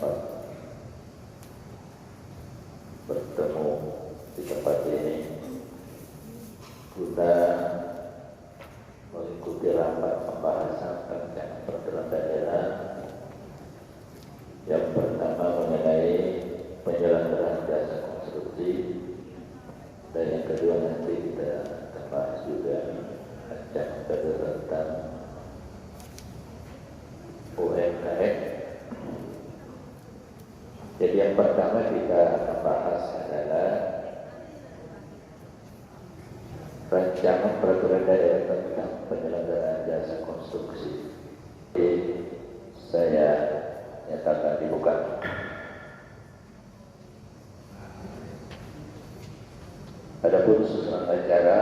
dapat bertemu di tempat ini guna mengikuti rapat pembahasan rancangan peraturan daerah yang pertama mengenai penyelenggaraan jasa konstruksi, dan yang kedua nanti kita bahas juga rancangan peraturan tentang UMKM. Jadi yang pertama kita akan bahas adalah rancangan peraturan daerah tentang penyelenggaraan jasa konstruksi. Jadi saya nyatakan dibuka. Adapun susunan acara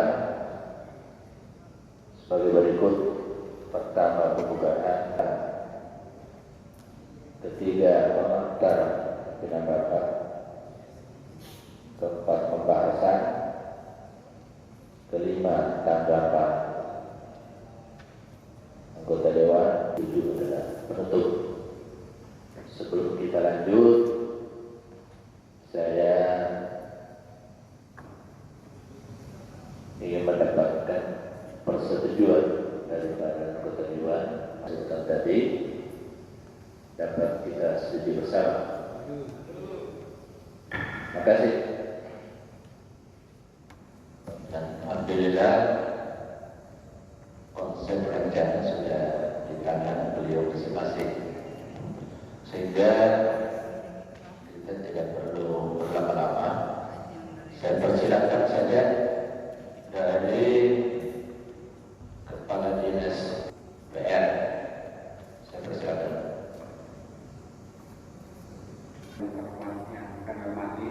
sebagai berikut: pertama, pembukaan; ketiga, pengantar penambahan; keempat, pembahasan; kelima, tanggapan anggota dewan; tujuh adalah penutup. Sebelum kita lanjut, saya ingin mendapatkan persetujuan dari para anggota dewan masukan tadi dapat kita setuju bersama. Terima kasih. Dan alhamdulillah konsep rencana sudah di tangan beliau masing-masing, sehingga kita tidak perlu berlama-lama. Saya persilakan saja dari Kepala Dinas PR. Saya persilakan. Yang akan hormati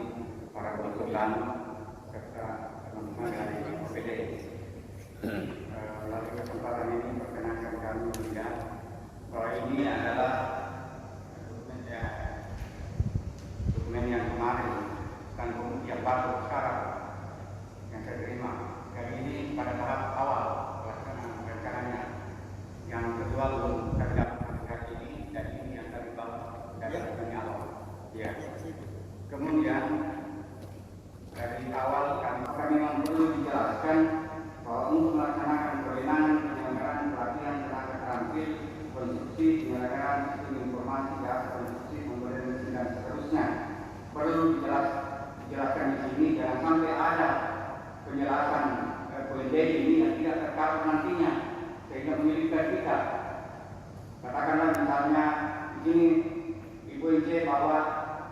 para konsultan serta teman-teman dari OPD. Melalui kesempatan ini perkenankan kami melihat bahwa ini adalah dokumen yang kemarin dan yang baru sekarang yang saya terima. Kali ini pada tahap awal pelaksanaan rencananya. Yang kedua belum terdaftar hari ini, dan ini yang kami bawa dari awal. Ya. Kemudian dari awal kami memang perlu dijelaskan bahwa untuk melaksanakan kewenangan penyelenggaraan pelatihan tenaga terampil, konstruksi, penyelenggaraan sistem informasi, jasa konstruksi, pemberian mesin dan seterusnya, perlu dijelaskan di sini. Jangan sampai ada penjelasan PND ini yang tidak tercover nantinya sehingga menyulitkan kita. Katakanlah misalnya di sini Ibu IC bahwa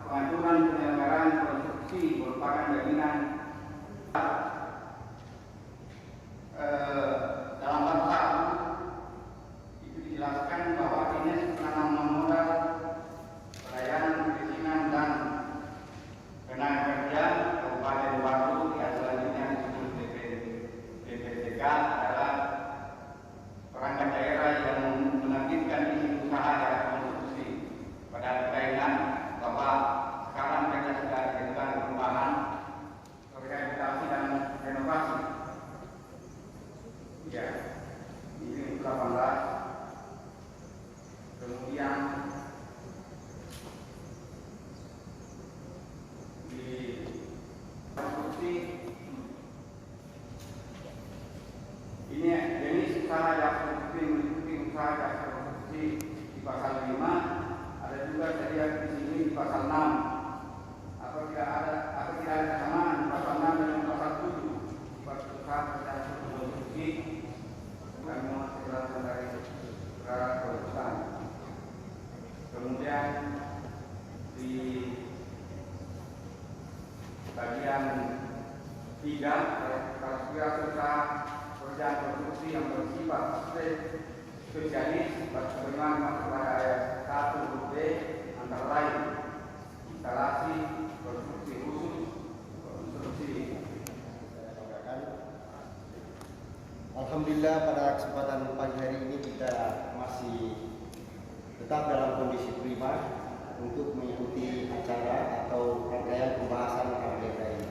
pengaturan penyelenggaraan konstruksi merupakan jaminan dalam bangsa itu dijelaskan bahwa Dinas Penanaman Modal, Pelayanan Perizinan dan Tenaga Kerja Kabupaten Batu yang selanjutnya disebut DPTK adalah perangkat daerah yang menerbitkan izin usaha jasa konstruksi. Pada kaitan bahwa sekarang mereka sudah dilakukan perubahan, rehabilitasi dan renovasi. Ya, ini 18. Kemudian di konstruksi ini jenis usaha jasa konstruksi meliputi usaha jasa konstruksi di pasal 5. Ada juga saya di sini di pasal 6. Apabila ada kesamaan pasal 6 dengan pasal 7 pasal usaha jasa konstruksi, kami masih jelaskan dari saudara konsultan. Kemudian di bagian 3, kalau usaha pekerjaan konstruksi yang bersifat spesialis sebagaimana masuk pada ayat 1 huruf B, antara lain instalasi konstruksi khusus, konstruksi. Alhamdulillah pada kesempatan pagi hari ini kita masih tetap dalam kondisi prima untuk mengikuti acara atau rangkaian pembahasan RDK ini.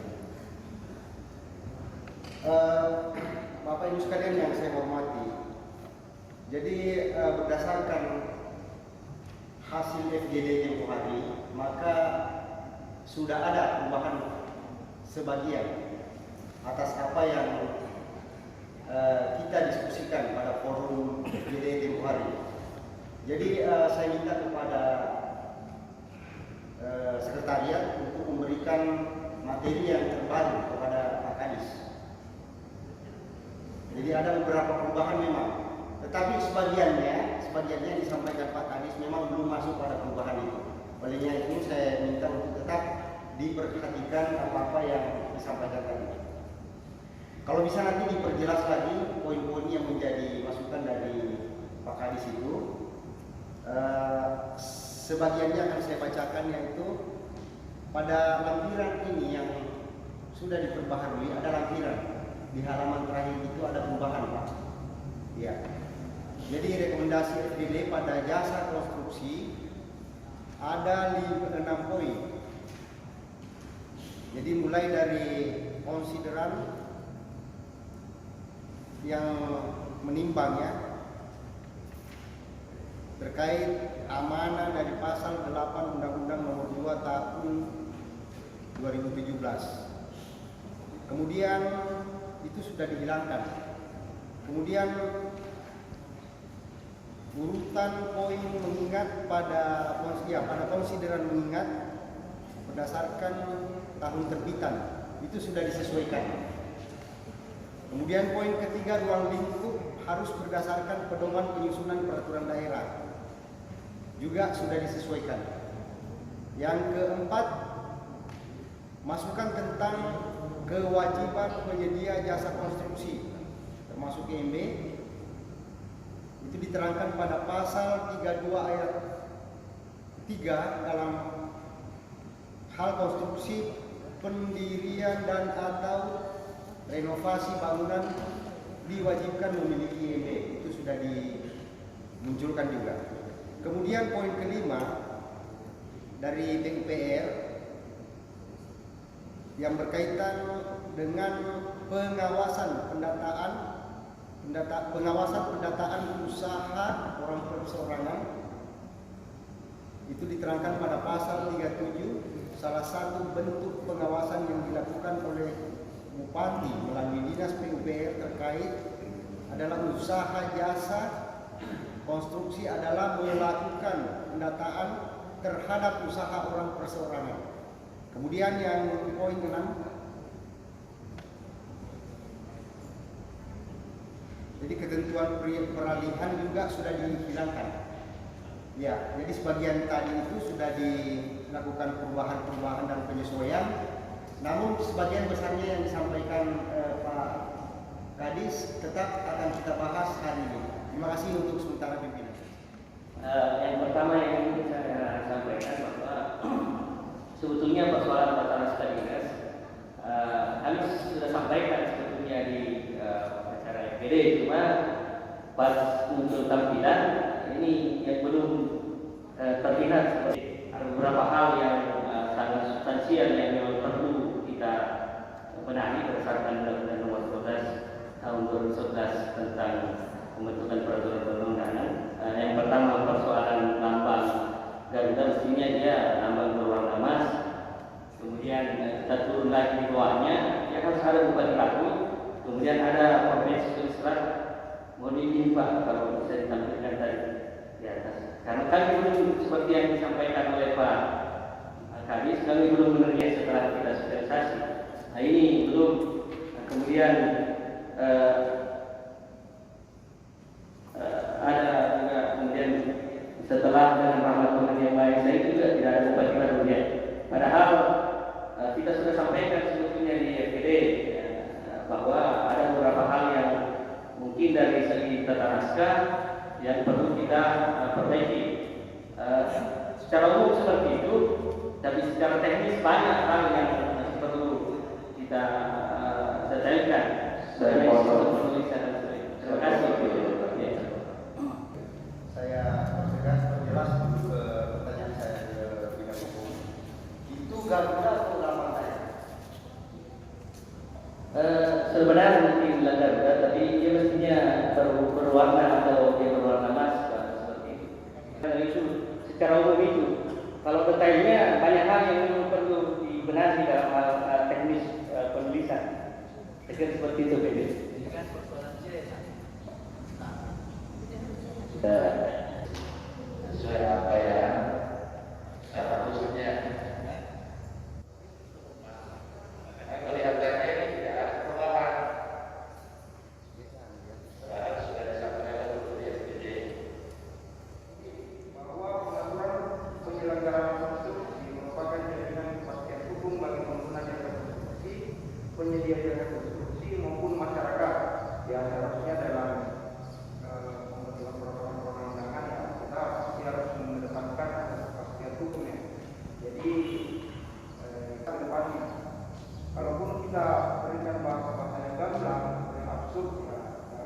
Bapak Ibu sekalian yang saya hormati, jadi berdasarkan hasil FGD tempoh hari, maka sudah ada perubahan sebagian atas apa yang kita diskusikan pada forum FGD tempoh hari. Jadi saya minta kepada sekretariat untuk memberikan materi yang terbaru kepada Pak Kadis. Jadi ada beberapa perubahan memang, tetapi sebagiannya disampaikan Pak Kadis memang belum masuk pada perubahan itu. Olehnya itu saya minta untuk tetap diperhatikan apa-apa yang disampaikan tadi. Kalau bisa nanti diperjelas lagi poin-poin yang menjadi masukan dari Pak Kadis itu, sebagiannya akan saya bacakan, yaitu pada lampiran ini yang sudah diperbaharui ada lampiran. Di halaman terakhir itu ada perubahan, Pak. Ya. Jadi rekomendasi FGD pada jasa konstruksi ada 6 poin. Jadi mulai dari konsideran yang menimbangnya terkait amanah dari pasal 8 Undang-Undang Nomor 2 Tahun 2017. Kemudian itu sudah dihilangkan. Kemudian urutan poin mengingat pada konsideran mengingat berdasarkan tahun terbitan itu sudah disesuaikan. Kemudian poin ketiga, ruang lingkup harus berdasarkan pedoman penyusunan peraturan daerah, juga sudah disesuaikan. Yang keempat, masukan tentang kewajiban penyedia jasa konstruksi termasuk IMB itu diterangkan pada pasal 32 ayat 3 dalam hal konstruksi, pendirian dan atau renovasi bangunan diwajibkan memiliki IMB. Itu sudah dimunculkan juga. Kemudian poin kelima dari PUPR yang berkaitan dengan pengawasan pendataan usaha orang perseorangan itu diterangkan pada pasal 37. Salah satu bentuk pengawasan yang dilakukan oleh Bupati melalui Dinas PUPR terkait adalah usaha jasa konstruksi adalah melakukan pendataan terhadap usaha orang perseorangan. Kemudian yang poin 6, jadi ketentuan peralihan juga sudah dihilangkan. Ya, jadi sebagian tadi itu sudah dilakukan perubahan-perubahan dan penyesuaian. Namun sebagian besarnya yang disampaikan Pak Kadis tetap akan kita bahas hari ini. Terima kasih untuk sementara pimpinan. Yang pertama yang ingin saya sampaikan bahwa sebetulnya persoalan tata naskah dinas kami sudah sampaikan sebetulnya di acara FGD, cuma pas muncul tampilan ini yang belum terlihat seperti ada beberapa hal yang sangat substansial yang memang perlu kita benahi berdasarkan Undang-Undang Nomor 12 Tahun 2011 tentang pembentukan peraturan perundang-undangan. Yang pertama persoalan lambang Garuda, mestinya dia lambang berwarna emas. Kemudian kita turun lagi di bawahnya, ya harus ada bupati laku. Kemudian ada provinsi Sulawesi. Mohon izin Pak kalau bisa ditampilkan tadi di atas. Karena kami belum seperti yang disampaikan oleh Pak Kadis, kami belum menerima setelah kita sosialisasi. Nah ini belum. Kemudian ada juga kemudian setelah dengan rahmat Tuhan yang baik saya juga tidak ada bupati baru ya. Padahal kita sudah sampaikan sebetulnya di FGD bahwa ada beberapa hal yang mungkin dari segi tata naskah yang perlu kita perbaiki. Secara umum seperti itu, tapi secara teknis banyak hal yang perlu kita detailkan. Terima kasih. Saya pertegas perjelas dulu ke pertanyaan saya ke bidang hukum. Itu Garuda atau lambang daerah? Sebenarnya mungkin Garuda, tapi dia mestinya berwarna atau dia berwarna emas seperti itu. Karena itu secara umum itu. Kalau detailnya banyak hal yang memang perlu dibenahi dalam hal teknis penulisan. Saya kira seperti itu, Pak. Sesuai apa yang secara khususnya kelihatannya ini tidak ada perubahan. Sudah disampaikan dulu di SPD bahwa pengaturan penyelenggaraan konstruksi merupakan jaminan kepastian hukum bagi pengguna jasa konstruksi, penyedia jasa konstruksi maupun masyarakat yang seharusnya dalam pembentukan peraturan perundang-undangan ya kita pasti harus mengedepankan kepastian hukumnya. Jadi kita kedepannya, kalaupun kita berikan bahasa-bahasa yang gamblang, yang absurd, ya,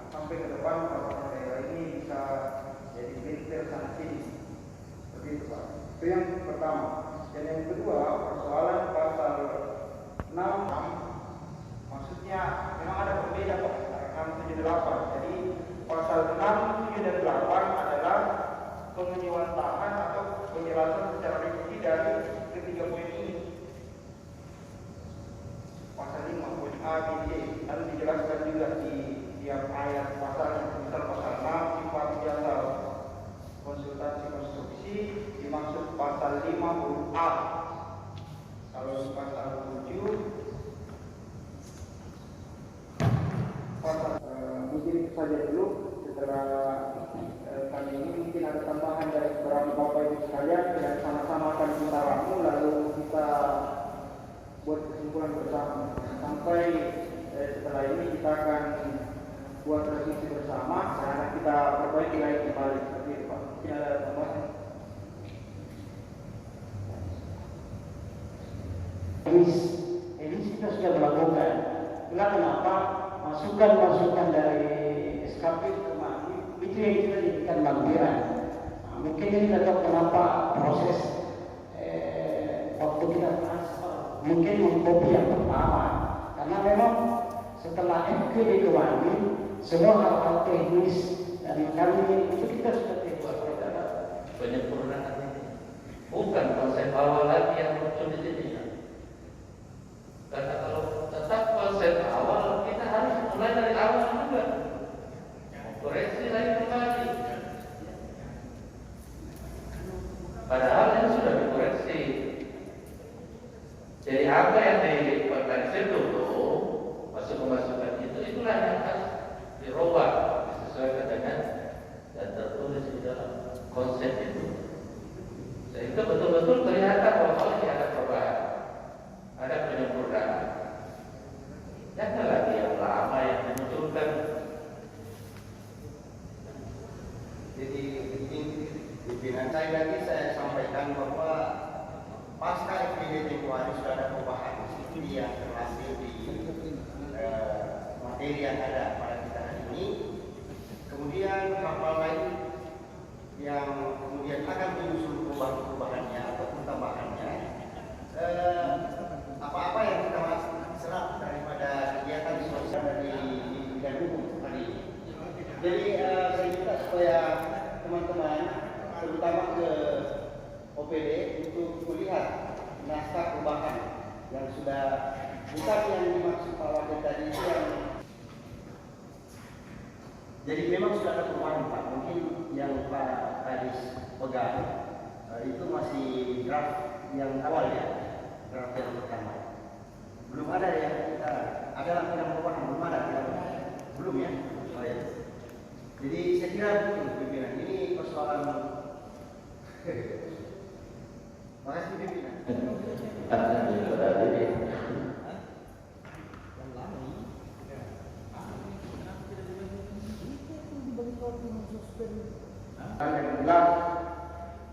sampai ke depan peraturan daerah ini bisa jadi bintir sanksi. Seperti itu, Pak. Itu yang pertama. Dan yang kedua, persoalan pasal 6, maksudnya memang ada berbeda, Pak. 678. Jadi pasal 678 adalah pengejuantahan atau penjelasan secara rinci dari ketiga poin ini. Pasal 5 poin A, B, C, dan dijelaskan juga di tiap ayat pasalnya. Misal pasal 6 sifat jasa konsultasi konstruksi dimaksud pasal 5 huruf A. Kalau di pasal 7 pasal mungkin itu saja dulu. Setelah kali ini mungkin ada tambahan dari beberapa bapak ibu sekalian dan sama-sama akan kita ramu lalu kita buat kesimpulan bersama. Sampai setelah ini kita akan buat revisi bersama karena kita perbaiki lagi kembali seperti itu, Pak. Mungkin ada tambahan. Ini kita sudah melakukan. Itulah kenapa masukan-masukan dari SKP kemarin itu yang kita jadikan lampiran. Nah, mungkin ini tidak kenapa proses waktu kita transfer mungkin mengkopi yang pertama karena memang setelah FGD kemarin semua hal-hal teknis dan kami itu kita sudah buat penyempurnaan ini bukan konsep awal lagi yang muncul di sini. Karena kalau tetap konsep awal kita harus mulai dari awal juga, koreksi lagi kembali. Padahal ini sudah dikoreksi. Jadi apa yang dipertahankan dulu, masukan itu itulah yang harus dirubah disesuaikan dengan dan tertulis di dalam konsep itu. Sehingga betul-betul kelihatan bahwa ini ada perubahan, ada penyempurnaan. Jangan lagi yang lama yang dimunculkan. Jadi pimpinan saya sampaikan bahwa pasca FGD tempoh hari sudah ada perubahan. Itu dia terhasil di materi yang ada pada kita hari ini. Kemudian hal-hal lain yang kemudian akan menyusul perubahan-perubahannya atau tambahannya. Apa-apa yang kita serap daripada kegiatan sosial dari bidang hukum hari ini. Jadi saya minta supaya teman-teman terutama ke OPD untuk melihat naskah perubahan yang sudah bukan yang dimaksud Pak Wakil tadi itu yang jadi memang sudah ada perubahan Pak. Mungkin yang Pak Kadis pegang itu masih draft yang awal ya, draft yang pertama. Belum ada yang kita ada lampiran perubahan, belum ada belum ya. Oh, ya. Jadi saya kira betul pimpinan ini persoalan. Makasih pimpinan. Yang jelas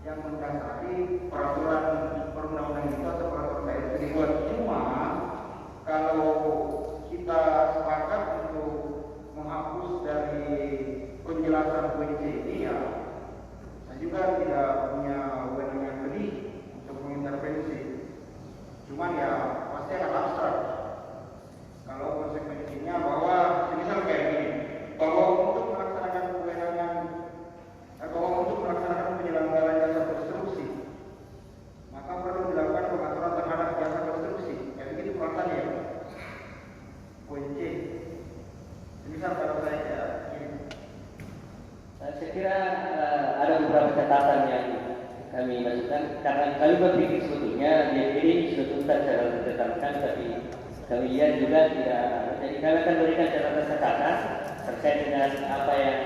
yang mendasari peraturan perundang-undangan itu atau peraturan daerah itu dibuat. Cuma kalau kita sepakat untuk menghapus dari penjelasan kunci ini ya, saya juga tidak punya wewenang yang lebih untuk mengintervensi. Cuman ya karena kami berpikir sebetulnya ini sudah tuntas secara ditetapkan, tapi kami lihat juga tidak. Jadi kami akan berikan catatan terkait dengan apa yang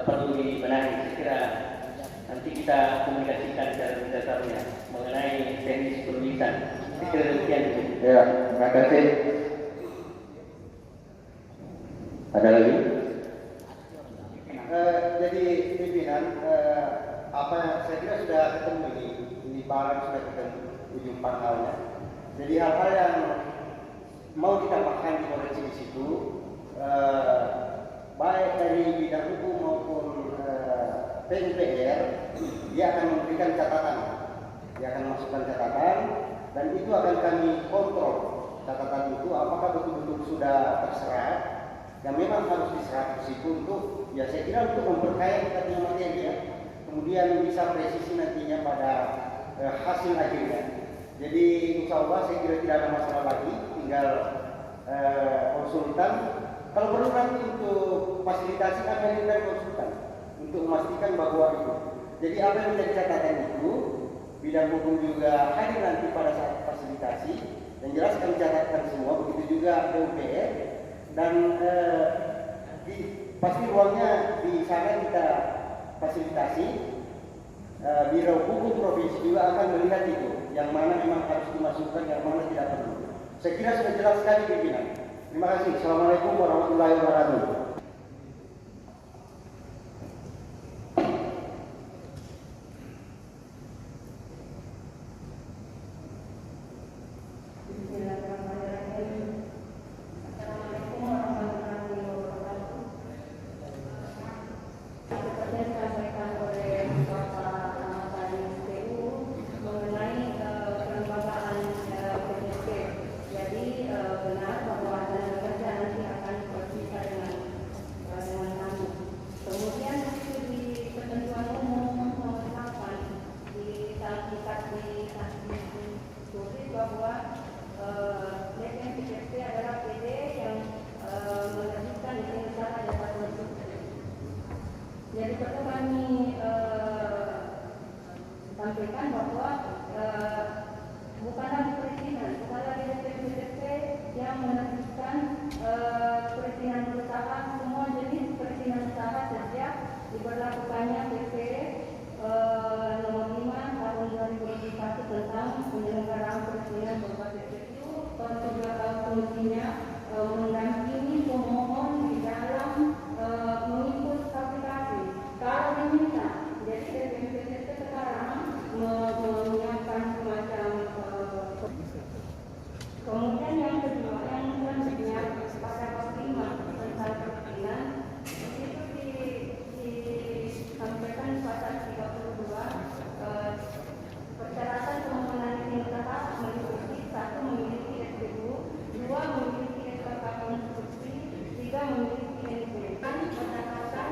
perlu dibenahi. Saya kira nanti kita komunikasikan secara mendasarnya mengenai teknis penulisan. Saya kira demikian. Ya, terima kasih. Ada lagi? Jadi pimpinan, apa yang saya kira sudah ketemu ini barang sudah ketemu ujung pangkalnya. Jadi hal-hal yang mau ditambahkan di koreksi di situ, baik dari bidang hukum maupun PUPR, dia akan memberikan catatan, dia akan masukkan catatan, dan itu akan kami kontrol catatan itu apakah betul-betul sudah terserap, yang memang harus diserap di situ untuk, ya saya kira untuk memperkaya kita punya materi ya, kemudian bisa presisi nantinya pada hasil akhirnya. Jadi insya Allah saya kira tidak ada masalah lagi, tinggal konsultan. Kalau perlu nanti untuk fasilitasi kami dari konsultan untuk memastikan bahwa itu. Jadi apa yang menjadi catatan itu, bidang hukum juga hadir nanti pada saat fasilitasi, dan jelas kami catatkan semua, begitu juga PUPR, dan pasti ruangnya di sana kita fasilitasi. Biro Hukum Provinsi juga akan melihat itu, yang mana memang harus dimasukkan, yang mana tidak perlu. Saya kira sudah jelas sekali pimpinan. Terima kasih. Assalamualaikum warahmatullahi wabarakatuh. Jadi perlu kami sampaikan bahwa bukan lagi perizinan, bukan lagi DPP yang menerbitkan perizinan berusaha, semua jenis perizinan usaha sejak diberlakukannya PP nomor 5 tahun 2021 tentang penyelenggaraan perizinan berbasis itu, juga fungsinya mendampingi pemohon di dalam mengikut aplikasi. Kalau diminta, jadi DPP sekarang menyiapkan semacam kemudian yang kedua yang selanjutnya pada bab 5 tentang perizinan itu disampaikan pasal 32 persyaratan permohonan izin usaha meliputi 1 memiliki SPU, 2 memiliki SKK konstruksi, 3 memiliki NIP. Berdasarkan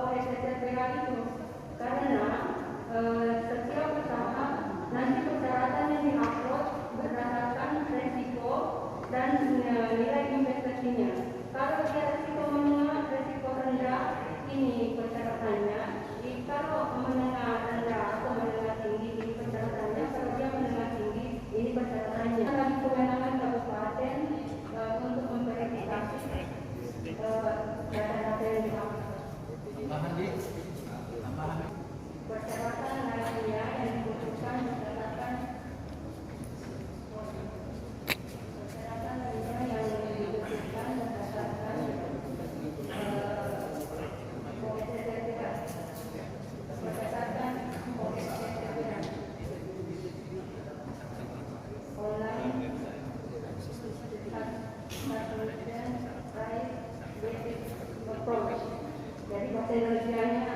oleh SSBH itu, karena setiap usaha nanti persyaratan yang diupload berdasarkan resiko dan nilai investasinya. Kalau dia resiko menengah, resiko rendah, ini persyaratannya. Kalau menengah rendah atau menengah tinggi, ini persyaratannya. Kalau dia menengah tinggi, ini persyaratannya. Kami kewenangan kabupaten untuk memverifikasi data-data yang diupload. Persyaratan lainnya yang dibutuhkan berdasarkan jadi bahasa Indonesianya